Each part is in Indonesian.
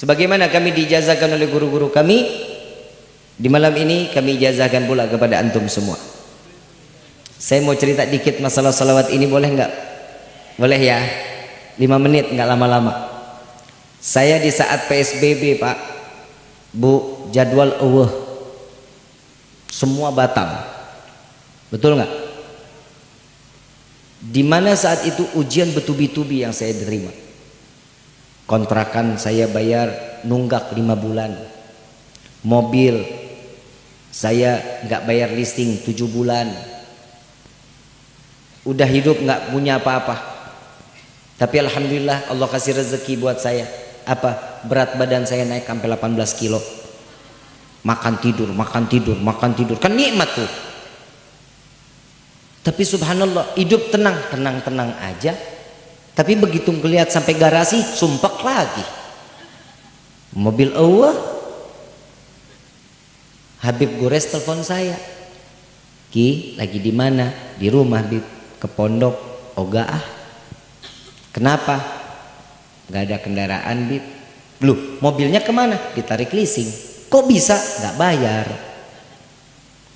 Sebagaimana kami dijazahkan oleh guru-guru kami, di malam ini kami ijazahkan pula kepada antum semua. Saya mau cerita dikit masalah salawat ini, boleh nggak? Boleh ya? 5 menit, nggak lama-lama. Saya di saat PSBB Pak, Bu, jadwal semua batal. Betul nggak? Dimana saat itu ujian bertubi-tubi yang saya terima. Kontrakan saya bayar nunggak 5 bulan. Mobil saya nggak bayar leasing 7 bulan. Udah hidup nggak punya apa-apa. Tapi alhamdulillah Allah kasih rezeki buat saya. Apa? Berat badan saya naik sampai 18 kilo. Makan tidur, makan tidur, makan tidur. Kan nikmat tuh. Tapi subhanallah, hidup tenang, tenang-tenang aja. Tapi begitu ngelihat sampai garasi, sumpek lagi. Mobil Allah. Habib Gores telepon saya. Ki, lagi di mana? Di rumah, Habib. Ke pondok. Oga ah. Kenapa? Gak ada kendaraan, Bib. Loh, mobilnya kemana? Ditarik leasing. Kok bisa? Gak bayar.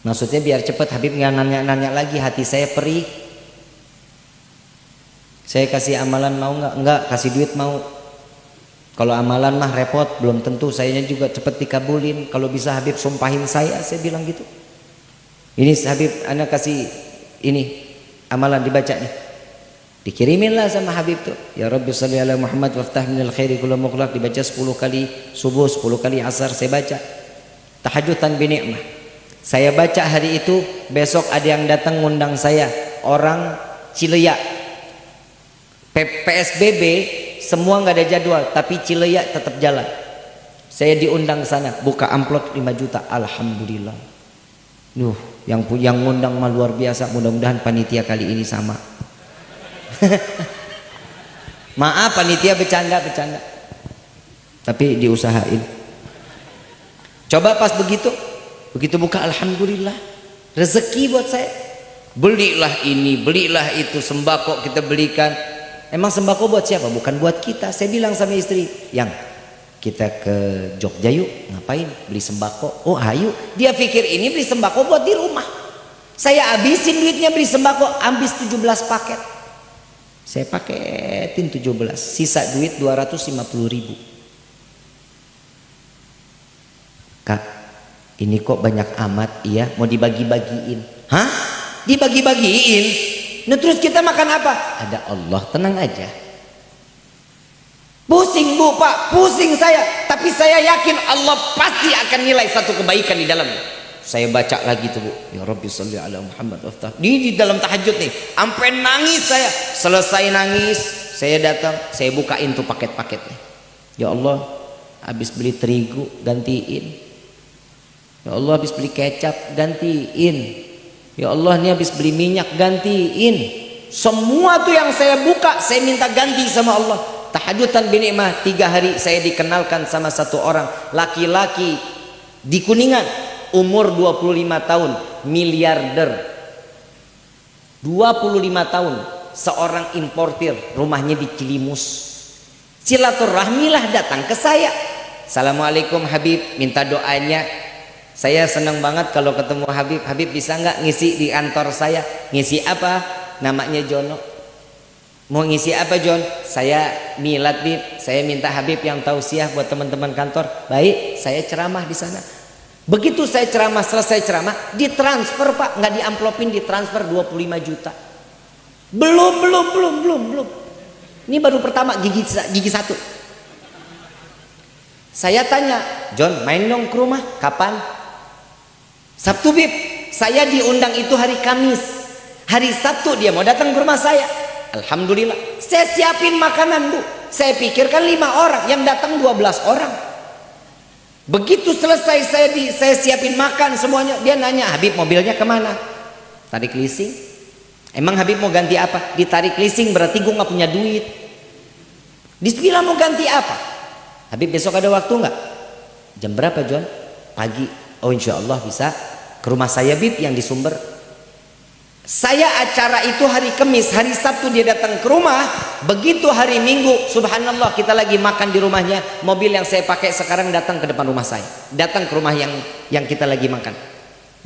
Maksudnya biar cepat Habib nggak nanya-nanya lagi, hati saya perih. Saya kasih amalan mau nggak? Enggak. Kasih duit mau. Kalau amalan mah repot, belum tentu. Sayanya juga cepat dikabulin. Kalau bisa Habib sumpahin saya bilang gitu. Ini Habib, anak kasih ini amalan dibaca nih. Dikirimin lah sama Habib tuh. Ya Rabbi sholli ala Muhammad waftah minal khairi kullu mughlaq. Dibaca 10 kali subuh, 10 kali asar. Saya baca tahajjudan bi ni'mah. Saya baca hari itu, besok ada yang datang ngundang saya, orang Cileyak. PSBB semua nggak ada jadwal, tapi Cileyak tetap jalan. Saya diundang ke sana, buka amplop 5 juta, alhamdulillah. Yang ngundang mah luar biasa. Mudah-mudahan panitia kali ini sama. Maaf panitia, bercanda. Tapi diusahain. Coba pas begitu buka, alhamdulillah, rezeki buat saya. Belilah ini, belilah itu, sembako kita belikan. Emang sembako buat siapa? Bukan buat kita. Saya bilang sama istri, yang kita ke Jogja yuk, ngapain? Beli sembako. Oh ayo. Dia pikir ini beli sembako buat di rumah. Saya habisin duitnya beli sembako, habis 17 paket. Saya paketin 17, sisa duit 250.000. Kak, ini kok banyak amat? Iya, mau dibagi-bagiin. Hah? Dibagi-bagiin? Nah terus kita makan apa? Ada Allah, tenang aja. Pusing Bu, Pak, pusing saya. Tapi saya yakin Allah pasti akan nilai satu kebaikan di dalamnya. Saya baca lagi tuh Bu. Ya Rabbi sholli ala Muhammad waftah. Di dalam tahajud nih, sampai nangis saya. Selesai nangis, saya datang, saya bukain tuh paket-paketnya. Ya Allah, habis beli terigu, gantiin. Ya Allah, habis beli kecap, gantiin. Ya Allah, ini habis beli minyak, gantiin. Semua tuh yang saya buka, saya minta ganti sama Allah. Tahajjudan bi ni'mah. 3 hari saya dikenalkan sama satu orang laki-laki di Kuningan, umur 25 tahun, miliarder. 25 tahun, seorang importir, rumahnya di Cilimus. Silaturahmilah datang ke saya. Assalamualaikum Habib, minta doanya. Saya senang banget kalau ketemu Habib. Habib bisa nggak ngisi di kantor saya? Ngisi apa? Namanya Jono. Mau ngisi apa John? Saya milad Bib. Saya minta Habib yang tausiah buat teman-teman kantor. Baik, saya ceramah di sana. Begitu saya ceramah, selesai ceramah, ditransfer Pak, nggak diamplopin, ditransfer 25 juta. Belum. Ini baru pertama gigi 1. Saya tanya, John, main dong ke rumah. Kapan? Sabtu Bib. Saya diundang itu hari Kamis. Hari Sabtu dia mau datang ke rumah saya. Alhamdulillah. Saya siapin makanan Bu. Saya pikirkan 5 orang, yang datang 12 orang. Begitu selesai saya siapin makan semuanya, dia nanya, Habib mobilnya kemana? Tarik leasing. Emang Habib mau ganti apa? Ditarik leasing, berarti gue nggak punya duit. Dibilang mau ganti apa? Habib besok ada waktu nggak? Jam berapa John? Pagi. Oh insya Allah bisa. Ke rumah saya Bib yang di Sumber. Saya acara itu hari Kamis, hari Sabtu dia datang ke rumah. Begitu hari Minggu, subhanallah, kita lagi makan di rumahnya, mobil yang saya pakai sekarang datang ke depan rumah saya, datang ke rumah yang kita lagi makan.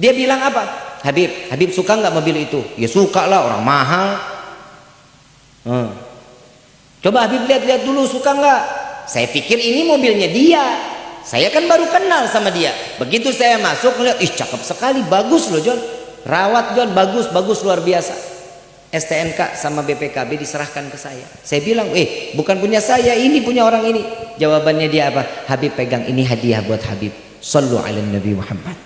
Dia bilang apa? Habib suka nggak mobil itu? Ya suka lah, orang mahal. Coba Habib lihat-lihat dulu, suka nggak? Saya pikir ini mobilnya dia. Saya kan baru kenal sama dia. Begitu saya masuk ngeliat, ih cakep sekali, bagus loh John. Rawat John, bagus luar biasa. STNK sama BPKB diserahkan ke saya. Saya bilang, bukan punya saya, ini punya orang ini. Jawabannya dia apa? Habib pegang, ini hadiah buat Habib. Sallu ala Nabi Muhammad.